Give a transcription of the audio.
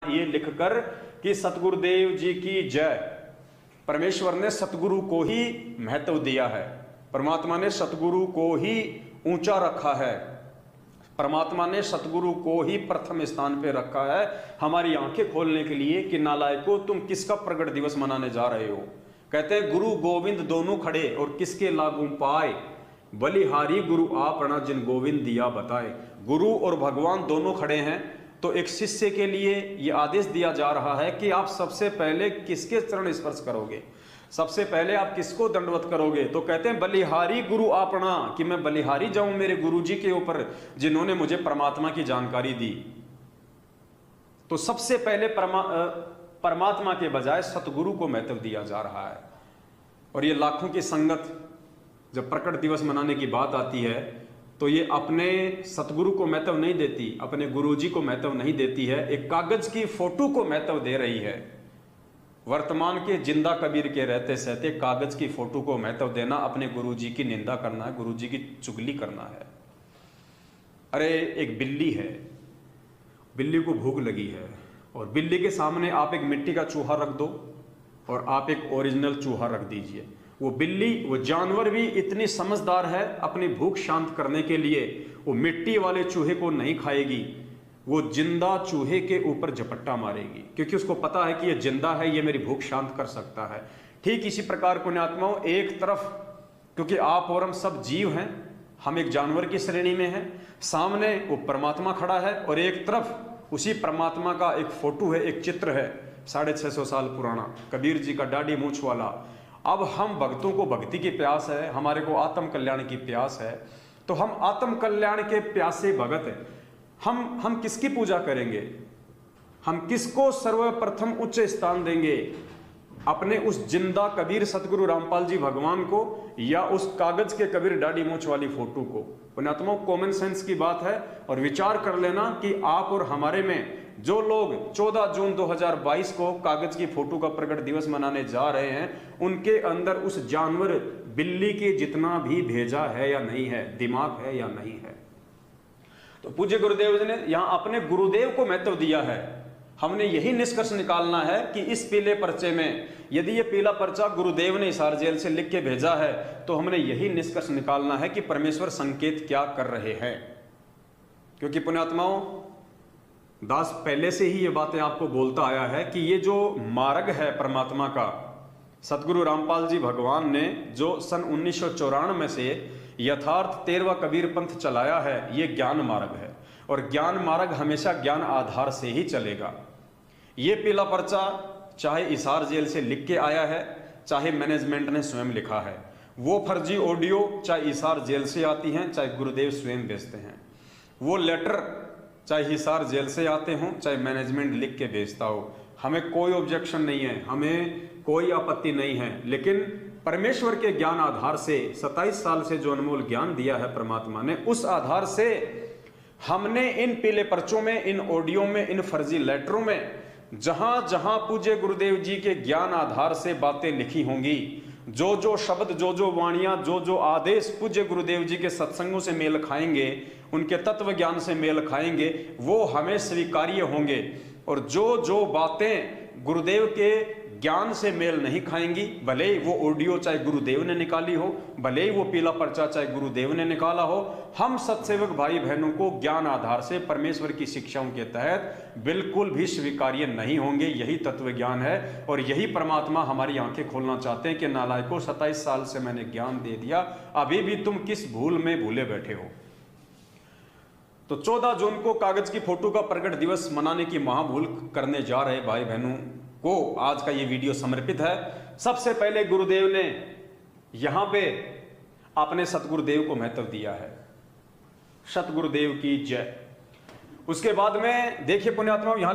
ये लिखकर कि सतगुरुदेव जी की जय। परमेश्वर ने सतगुरु को ही महत्व दिया है, परमात्मा ने सतगुरु को ही ऊंचा रखा है, परमात्मा ने सतगुरु को ही प्रथम स्थान पे रखा है हमारी आंखें खोलने के लिए कि नालायकों तुम किसका प्रगट दिवस मनाने जा रहे हो। कहते हैं गुरु गोविंद दोनों खड़े और किसके लागू पाए, बलिहारी गुरु आपना जिन गोविंद दिया बताए। गुरु और भगवान दोनों खड़े हैं, तो एक शिष्य के लिए यह आदेश दिया जा रहा है कि आप सबसे पहले किसके चरण स्पर्श करोगे, सबसे पहले आप किसको दंडवत करोगे। तो कहते हैं बलिहारी गुरु आपना, कि मैं बलिहारी जाऊं मेरे गुरु जी के ऊपर जिन्होंने मुझे परमात्मा की जानकारी दी। तो सबसे पहले परमात्मा के बजाय सतगुरु को महत्व दिया जा रहा है। और ये लाखों की संगत जब प्रकट दिवस मनाने की बात आती है तो ये अपने सतगुरु को महत्व नहीं देती, अपने गुरुजी को महत्व नहीं देती है, एक कागज की फोटो को महत्व दे रही है। वर्तमान के जिंदा कबीर के रहते सहते कागज की फोटो को महत्व देना अपने गुरुजी की निंदा करना है, गुरुजी की चुगली करना है। अरे एक बिल्ली है, बिल्ली को भूख लगी है और बिल्ली के सामने आप एक मिट्टी का चूहा रख दो और आप एक ओरिजिनल चूहा रख दीजिए। वो बिल्ली, वो जानवर भी इतनी समझदार है, अपनी भूख शांत करने के लिए वो मिट्टी वाले चूहे को नहीं खाएगी, वो जिंदा चूहे के ऊपर झपट्टा मारेगी, क्योंकि उसको पता है कि ये जिंदा है, ये मेरी भूख शांत कर सकता है। ठीक इसी प्रकार पुण्यात्माओं, एक तरफ क्योंकि आप और हम सब जीव हैं, हम एक जानवर की श्रेणी में हैं, सामने वो परमात्मा खड़ा है और एक तरफ उसी परमात्मा का एक फोटो है, एक चित्र है 650 साल पुराना, कबीर जी का दाढ़ी मूंछ वाला। अब हम भक्तों को भक्ति की प्यास है, हमारे को आत्म कल्याण की प्यास है, तो हम आत्म कल्याण के प्यासे भगत हैं। हम किसकी पूजा करेंगे, हम किसको सर्वप्रथम उच्च स्थान देंगे, अपने उस जिंदा कबीर सतगुरु रामपाल जी भगवान को या उस कागज के कबीर दाढ़ी मूंछ वाली फोटो को। पुण्यात्माओं, कॉमन सेंस की बात है और विचार कर लेना कि आप और हमारे में जो लोग 14 जून 2022 को कागज की फोटो का प्रकट दिवस मनाने जा रहे हैं, उनके अंदर उस जानवर बिल्ली के जितना भी भेजा है या नहीं है, दिमाग है या नहीं है। तो पूज्य गुरुदेव जी ने यहां अपने गुरुदेव को महत्व दिया है। हमने यही निष्कर्ष निकालना है कि इस पीले पर्चे में, यदि ये पीला पर्चा गुरुदेव ने हिसार जेल से लिख के भेजा है, तो हमने यही निष्कर्ष निकालना है कि परमेश्वर संकेत क्या कर रहे हैं। क्योंकि पुण्यात्माओं, दास पहले से ही ये बातें आपको बोलता आया है कि ये जो मार्ग है परमात्मा का, सतगुरु रामपाल जी भगवान ने जो सन 1994 से यथार्थ 13वां कबीर पंथ चलाया है, ये ज्ञान मार्ग है और ज्ञान मार्ग हमेशा ज्ञान आधार से ही चलेगा। ये पीला पर्चा चाहे हिसार जेल से लिख के आया है, चाहे मैनेजमेंट ने स्वयं लिखा है, वो फर्जी ऑडियो चाहे हिसार जेल से आती हैं, चाहे गुरुदेव स्वयं भेजते हैं, वो लेटर चाहे हिसार जेल से आते हों, चाहे मैनेजमेंट लिख के भेजता हो, हमें कोई ऑब्जेक्शन नहीं है, हमें कोई आपत्ति नहीं है। लेकिन परमेश्वर के ज्ञान आधार से 27 साल से जो अनमोल ज्ञान दिया है परमात्मा ने, उस आधार से हमने इन पीले पर्चों में, इन ऑडियो में, इन फर्जी लेटरों में जहां जहां पूज्य गुरुदेव जी के ज्ञान आधार से बातें लिखी होंगी, जो जो शब्द, जो जो वाणियां, जो जो आदेश पूज्य गुरुदेव जी के सत्संगों से मेल खाएंगे, उनके तत्व ज्ञान से मेल खाएंगे, वो हमें स्वीकार्य होंगे। और जो जो बातें गुरुदेव के ज्ञान से मेल नहीं खाएंगी, भले ही वो ऑडियो चाहे गुरुदेव ने निकाली हो, भले ही वो पीला पर्चा चाहे गुरुदेव ने निकाला हो, हम सत्सेवक भाई बहनों को ज्ञान आधार से परमेश्वर की शिक्षाओं के तहत बिल्कुल भी स्वीकार्य नहीं होंगे। यही तत्व ज्ञान है और यही परमात्मा हमारी आंखें खोलना चाहते हैं कि नालायकों, 27 साल से मैंने ज्ञान दे दिया, अभी भी तुम किस भूल में भूले बैठे हो। तो 14 जून को कागज की फोटो का प्रकट दिवस मनाने की महाभूल करने जा रहे भाई बहनों को आज का ये वीडियो समर्पित है। सबसे पहले गुरुदेव ने यहां पे अपने सतगुरुदेव को महत्व दिया है, सतगुरुदेव की जय। उसके बाद में देखिए पुण्यात्माओं, यहां